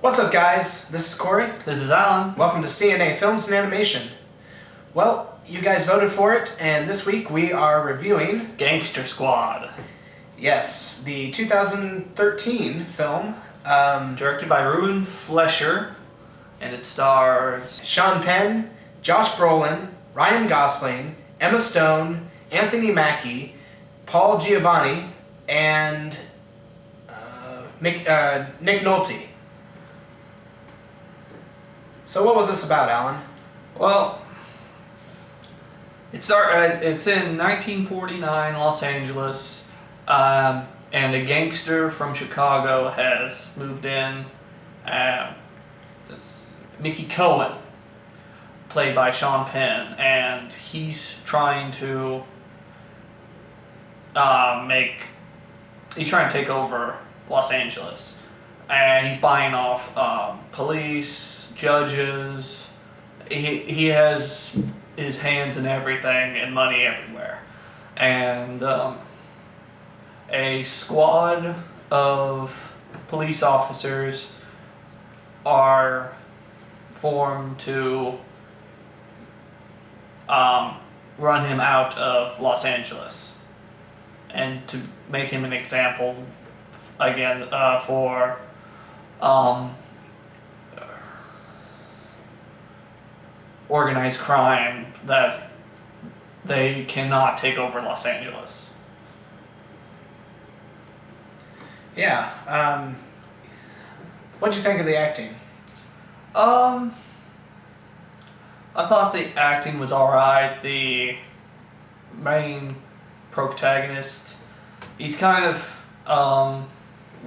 What's up, guys? This is Cory. This is Allen. Welcome to CNA Films and Animation. Well, you guys voted for it, and this week we are reviewing Gangster Squad. Yes, the 2013 film. Directed by Ruben Fleischer, and it stars Sean Penn, Josh Brolin, Ryan Gosling, Emma Stone, Anthony Mackie, Paul Giovanni, and Nick Nolte. So what was this about, Alan? Well, it's in 1949 Los Angeles, and a gangster from Chicago has moved in. It's Mickey Cohen, played by Sean Penn, and he's trying to take over Los Angeles, and he's buying off police, judges. He has his hands in everything and money everywhere, and a squad of police officers are formed to run him out of Los Angeles and to make him an example again for organized crime, that they cannot take over Los Angeles. Yeah. What'd you think of the acting? I thought the acting was alright. The main protagonist, he's kind of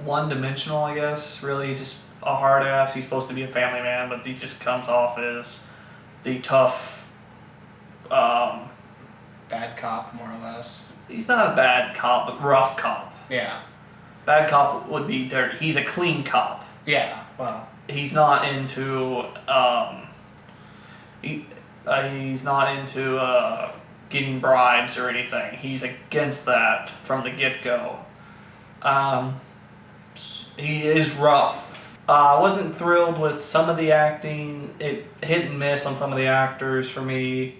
one-dimensional, I guess. Really, he's just a hard ass. He's supposed to be a family man, but he just comes off as the tough, bad cop, more or less. He's not a bad cop, but rough cop. Yeah. Bad cop would be dirty. He's a clean cop. Yeah, well. He's not into he's not into getting bribes or anything. He's against that from the get-go. He is rough. I wasn't thrilled with some of the acting. It hit and miss on some of the actors for me.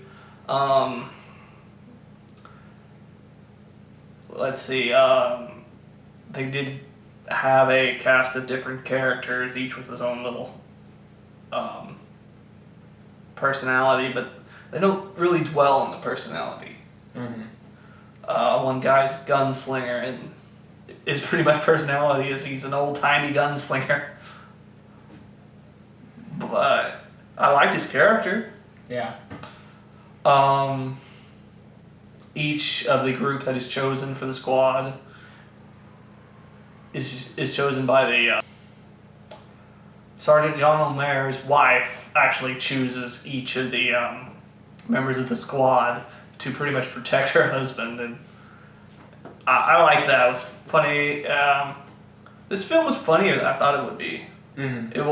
Let's see. They did have a cast of different characters, each with his own little personality, but they don't really dwell on the personality. Mm-hmm. One guy's gunslinger, and his pretty much personality is he's an old-timey gunslinger. But I liked his character. Yeah. Each of the group that is chosen for the squad is chosen by the Sergeant John O'Mare's wife. Actually chooses each of the members of the squad to pretty much protect her husband, and I like that. It was funny. This film was funnier than I thought it would be. Mm-hmm. It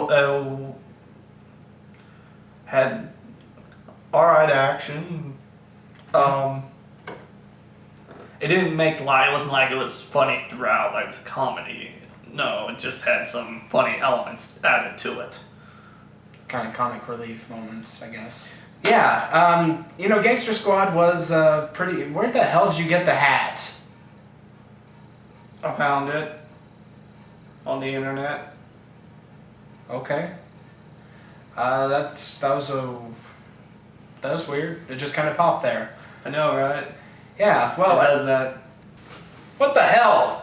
had alright action. It didn't make light. It wasn't like it was funny throughout, like it was a comedy. No, it just had some funny elements added to it. Kind of comic relief moments, I guess. Yeah, Gangster Squad was pretty... Where the hell did you get the hat? I found it on the internet. Okay. That was weird. It just kind of popped there. I know, right? Yeah, well... It does that. What the hell?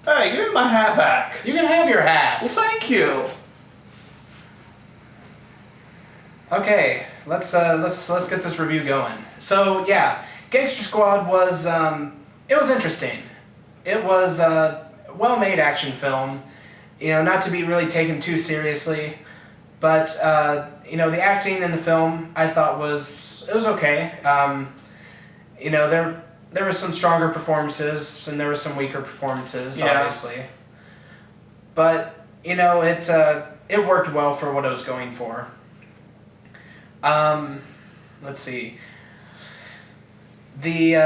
Hey, give me my hat back. You can have your hat. Well, thank you. Okay, let's get this review going. So yeah, Gangster Squad was it was interesting. It was a well-made action film. Not to be really taken too seriously, but the acting in the film I thought was okay. There were some stronger performances and there were some weaker performances, obviously. But it worked well for what it was going for. Let's see. The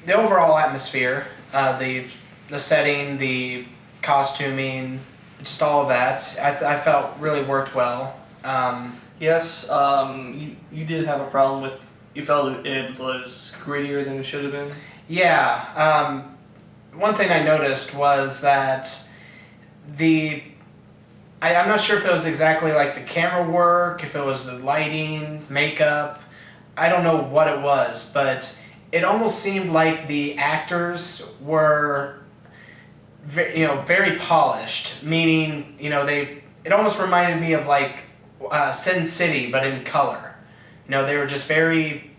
overall atmosphere, the setting, the costuming, just all of that. I felt really worked well. Yes, you did have a problem with, you felt it was grittier than it should have been? Yeah. One thing I noticed was that I'm not sure if it was exactly like the camera work, if it was the lighting, makeup. I don't know what it was, but it almost seemed like the actors were very polished, meaning, it almost reminded me of like Sin City, but in color. They were just very,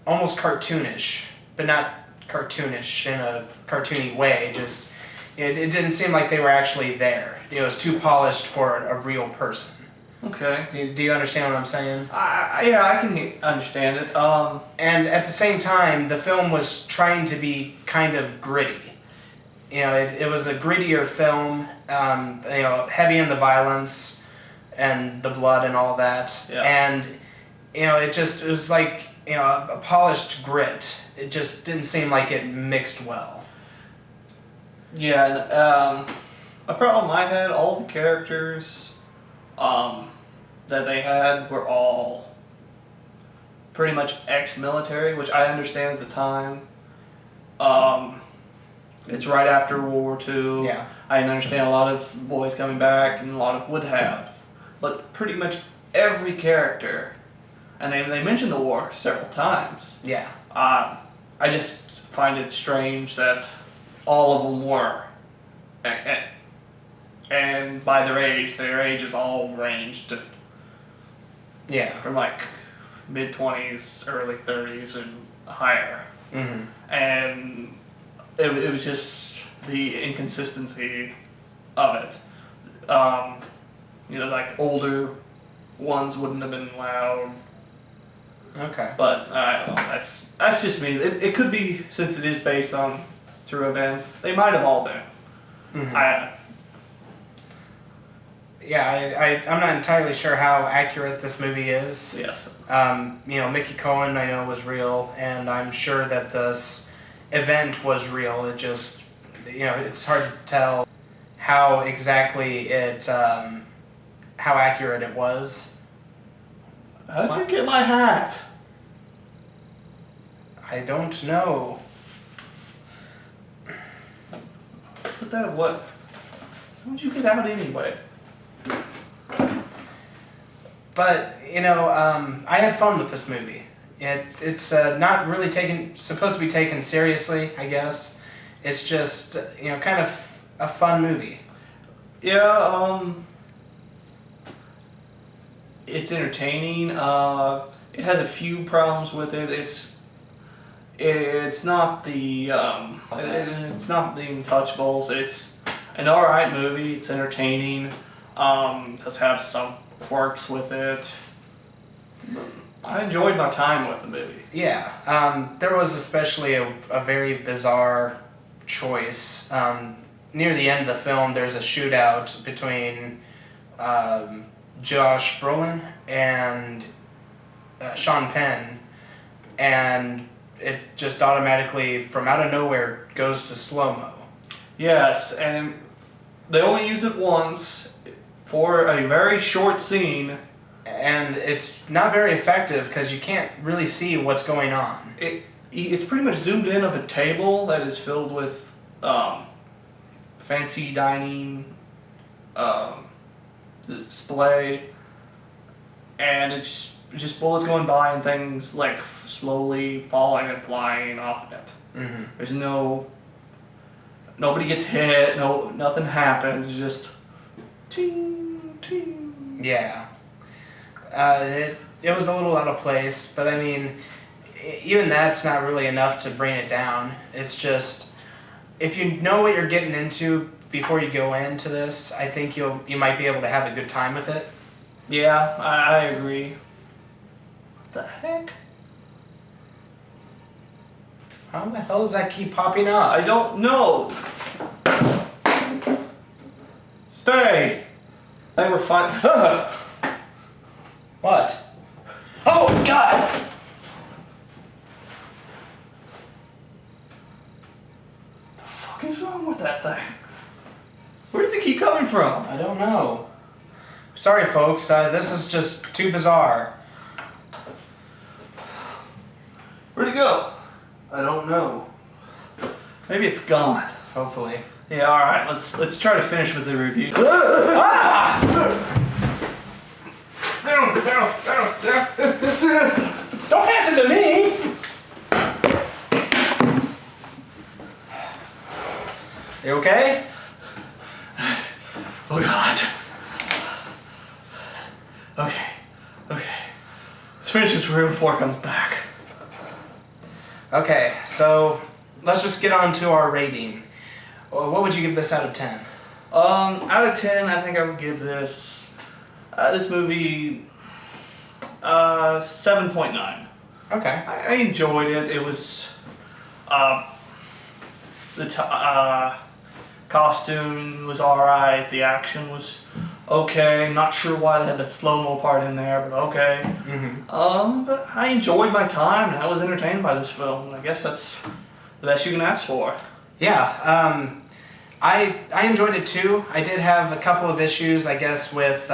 almost cartoonish, but not cartoonish in a cartoony way. Just, it didn't seem like they were actually there. It was too polished for a real person. Okay. Do you understand what I'm saying? Yeah, I can understand it. And at the same time, the film was trying to be kind of gritty. It was a grittier film, heavy in the violence and the blood and all that. Yeah. And, it was like, a polished grit. It just didn't seem like it mixed well. Yeah, and, a problem I had, all the characters that they had were all pretty much ex-military, which I understand at the time. It's right after World War II. Yeah. I understand a lot of boys coming back, and a lot of would have. But pretty much every character, and they mentioned the war several times. Yeah. I just find it strange that all of them were. And by their age is all ranged Yeah. from like mid-20s, early 30s, and higher. Mm-hmm. And it was just the inconsistency of it. Like older ones wouldn't have been allowed. Okay. But I don't know. That's just me. It could be, since it is based on true events. They might have all been. Mm-hmm. I'm not entirely sure how accurate this movie is. Yes. Mickey Cohen I know was real, and I'm sure that this event was real. It just, it's hard to tell how exactly how accurate it was. How'd you get my hat? I don't know. Put that at what? How'd you get out anyway? But I had fun with this movie. It's not really supposed to be taken seriously, I guess. It's just kind of a fun movie. Yeah. It's entertaining. It has a few problems with it. It's not the it's not the Untouchables. It's an alright movie. It's entertaining. Does have some quirks with it. I enjoyed my time with the movie. Yeah. There was especially a very bizarre choice. Near the end of the film, there's a shootout between Josh Brolin and Sean Penn, and it just automatically, from out of nowhere, goes to slow-mo. Yes, and they only use it once for a very short scene. And it's not very effective because you can't really see what's going on. It's pretty much zoomed in of a table that is filled with fancy dining display, and it's just bullets going by and things like slowly falling and flying off of it. Mm-hmm. There's nobody gets hit, nothing happens. It's just ting ting. Yeah. It was a little out of place, but I mean, even that's not really enough to bring it down. It's just, if you know what you're getting into before you go into this, I think you might be able to have a good time with it. Yeah, I agree. What the heck? How the hell does that keep popping up? I don't know. Stay. They were fine. What? Oh, God! The fuck is wrong with that thing? keep coming from? I don't know. Sorry, folks. This is just too bizarre. Where'd it go? I don't know. Maybe it's gone. Hopefully. Yeah, all right. Let's try to finish with the review. Down. Don't pass it to me. You okay? Oh God. Okay. Let's finish this room before it comes back. Okay, so let's just get on to our rating. What would you give this out of 10? Out of 10, I think I would give this movie 7.9. Okay. I enjoyed it. It was the costume was alright. The action was okay. Not sure why they had the slow-mo part in there, but okay. But I enjoyed my time and I was entertained by this film. I guess that's the best you can ask for. Yeah, I enjoyed it too. I did have a couple of issues, I guess, with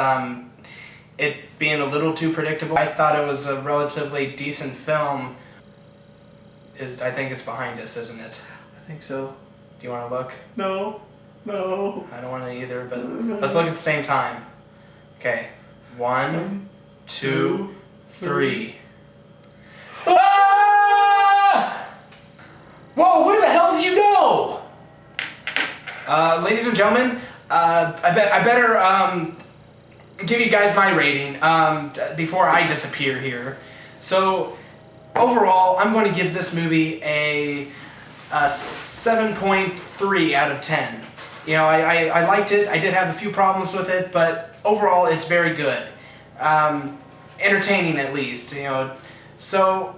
it being a little too predictable. I thought it was a relatively decent film. I think it's behind us, isn't it? I think so. Do you want to look? No. I don't want to either, but let's look at the same time. Okay. 1, 2, 3. Ah! Whoa, where the hell did you go? Ladies and gentlemen, I better give you guys my rating before I disappear here. So, overall, I'm going to give this movie a 7.3 out of 10. You know, I liked it. I did have a few problems with it, but overall, it's very good. Entertaining, at least, you know. So,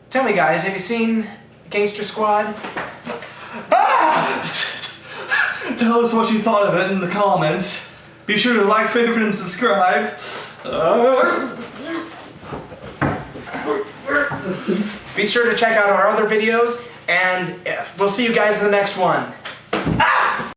tell me, guys, have you seen Gangster Squad? Ah! Tell us what you thought of it in the comments. Be sure to like, favorite, and subscribe. Be sure to check out our other videos, and we'll see you guys in the next one.